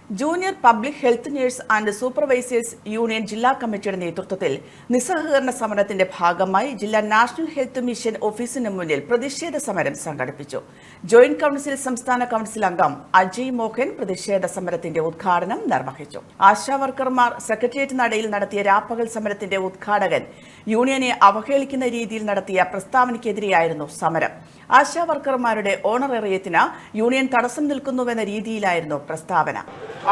Junior public health nurse and supervisors union ജില്ലാ കമ്മിറ്റിയുടെ നേതൃത്വത്തിൽ നിസ്സഹകരണ സമരത്തിന്റെ ഭാഗമായി ജില്ലാ നാഷണൽ ഹെൽത്ത് മിഷൻ ഓഫീസിന് മുന്നിൽ പ്രതിഷേധ സമരം സംഘടിപ്പിച്ചു. ജോയിന്റ് കൌൺസിൽ സംസ്ഥാന കൌൺസിൽ അംഗം അജയ് മോഹൻ പ്രതിഷേധ സമരത്തിന്റെ ഉദ്ഘാടനം നിർവഹിച്ചു. ആശാവർക്കർമാർ സെക്രട്ടേറിയറ്റ് നടയിൽ നടത്തിയ രാപ്പകൽ സമരത്തിന്റെ ഉദ്ഘാടകൻ യൂണിയനെ അവഹേളിക്കുന്ന രീതിയിൽ നടത്തിയ പ്രസ്താവനയ്ക്കെതിരെയായിരുന്നു സമരം. ആശാവർക്കർമാരുടെ ഓണറേറിയത്തിന് യൂണിയൻ തടസ്സം നിൽക്കുന്നുവെന്ന രീതിയിലായിരുന്നു പ്രസ്താവന.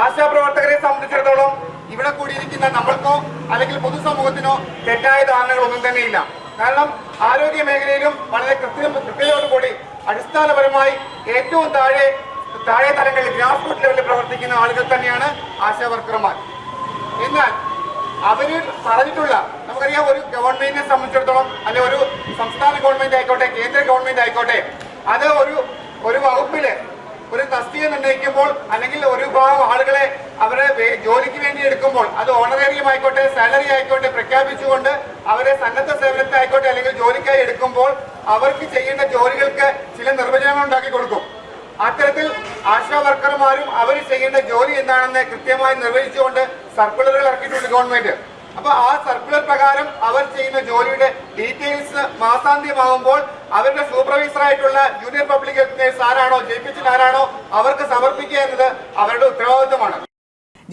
ആശാപ്രവർത്തകരെ സംബന്ധിച്ചിടത്തോളം ഇവിടെ കൂടിയിരിക്കുന്ന നമ്മൾക്കോ അല്ലെങ്കിൽ പൊതുസമൂഹത്തിനോ തെറ്റായ ധാരണകളൊന്നും തന്നെയില്ല. കാരണം ആരോഗ്യ മേഖലയിലും വളരെ കൃത്യതയോടുകൂടി അടിസ്ഥാനപരമായി ഏറ്റവും താഴെ തലങ്ങളിൽ ഗ്രാസ് റൂട്ട് ലെവലിൽ പ്രവർത്തിക്കുന്ന ആളുകൾ തന്നെയാണ് ആശാവർക്കർമാർ. എന്നാൽ അവര് പറഞ്ഞിട്ടുള്ള നമുക്കറിയാം, ഒരു ഗവൺമെന്റിനെ സംബന്ധിച്ചിടത്തോളം അല്ലെങ്കിൽ ഒരു സംസ്ഥാന ഗവൺമെന്റ് ആയിക്കോട്ടെ, കേന്ദ്ര ഗവൺമെന്റ് ആയിക്കോട്ടെ, അത് ഒരു വകുപ്പില് ഒരു തസ്തിക നിർണ്ണയിക്കുമ്പോൾ അല്ലെങ്കിൽ ഒരു വിഭാഗം ആളുകളെ അവരെ ജോലിക്ക് വേണ്ടി എടുക്കുമ്പോൾ അത് ഓണറേറിയം ആയിക്കോട്ടെ, സാലറി ആയിക്കോട്ടെ പ്രഖ്യാപിച്ചുകൊണ്ട് അവരെ സന്നദ്ധ സേവനത്തിനായിക്കോട്ടെ അല്ലെങ്കിൽ ജോലിക്കായി എടുക്കുമ്പോൾ അവർക്ക് ചെയ്യേണ്ട ജോലികൾക്ക് ചില നിർവചനങ്ങൾ ഉണ്ടാക്കി കൊടുക്കും. അത്തരത്തിൽ ആശാ വർക്കർമാരും അവർ ചെയ്യേണ്ട ജോലി എന്താണെന്ന് കൃത്യമായി നിർവഹിച്ചുകൊണ്ട് സർക്കുലറുകൾ ഇറക്കിയിട്ടുണ്ട് ഗവൺമെന്റ്. അപ്പൊ ആ സർക്കുലർ പ്രകാരം അവർ ചെയ്യുന്ന ജോലിയുടെ ഡീറ്റെയിൽസ് മാസാന്ത്യമാകുമ്പോൾ അവരുടെ സൂപ്പർവൈസറായിട്ടുള്ള ജൂനിയർ പബ്ലിക് ഹെൽത്ത് നഴ്സ് ആരാണോ, ജെപിഎച്ച് ആരാണോ അവർക്ക് സമർപ്പിക്കുക എന്നത് അവരുടെ ഉത്തരവാദിത്വമാണ്.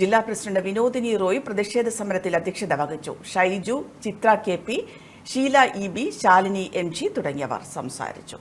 ജില്ലാ പ്രസിഡന്റ് വിനോദിനി റോയ് പ്രതിഷേധ സമരത്തിൽ അധ്യക്ഷത വഹിച്ചു. Shaiju, Chitra K P, Sheela E B, Shalini M G തുടങ്ങിയവർ സംസാരിച്ചു.